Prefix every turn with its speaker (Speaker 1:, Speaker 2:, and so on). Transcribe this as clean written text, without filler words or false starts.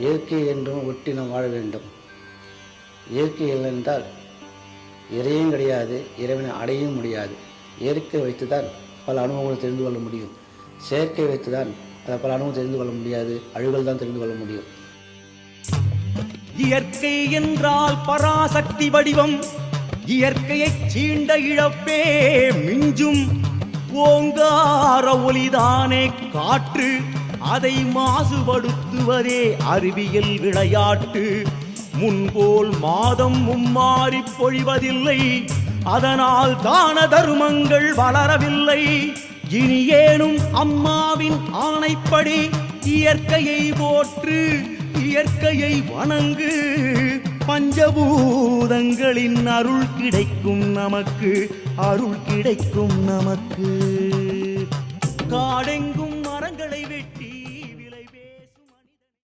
Speaker 1: இயற்கை என்றும் ஒட்டி நாம் வாழ வேண்டும். இயற்கை இல்லை என்றால் இறையும் கிடையாது, இறைவனை அடையவும் முடியாது. இயற்கை வைத்துதான் பல அனுபவங்களை தெரிந்து கொள்ள முடியும். செயற்கை வைத்துதான் பல அனுபவம் தெரிந்து கொள்ள முடியாது, அழுகல் தான் தெரிந்து கொள்ள முடியும்.
Speaker 2: இயற்கை என்றால் பராசக்தி வடிவம், இயற்கையை சீண்ட இழப்பே மிஞ்சும். ஓங்கார ஒலிதானே காற்று, அதை மாசுபடுத்துவதே அறிவியல் விளையாட்டு. முன்போல் மாதம் மும்மாறி பொழிவதில்லை, அதனால் தான தருமங்கள் வளரவில்லை. இனி ஏனும் அம்மாவின் ஆணைப்படி இயற்கையை போற்று, இயற்கையை வணங்கு. பஞ்சபூதங்களின் அருள் கிடைக்கும் நமக்கு, அருள் கிடைக்கும் நமக்கு. காடெங்கும்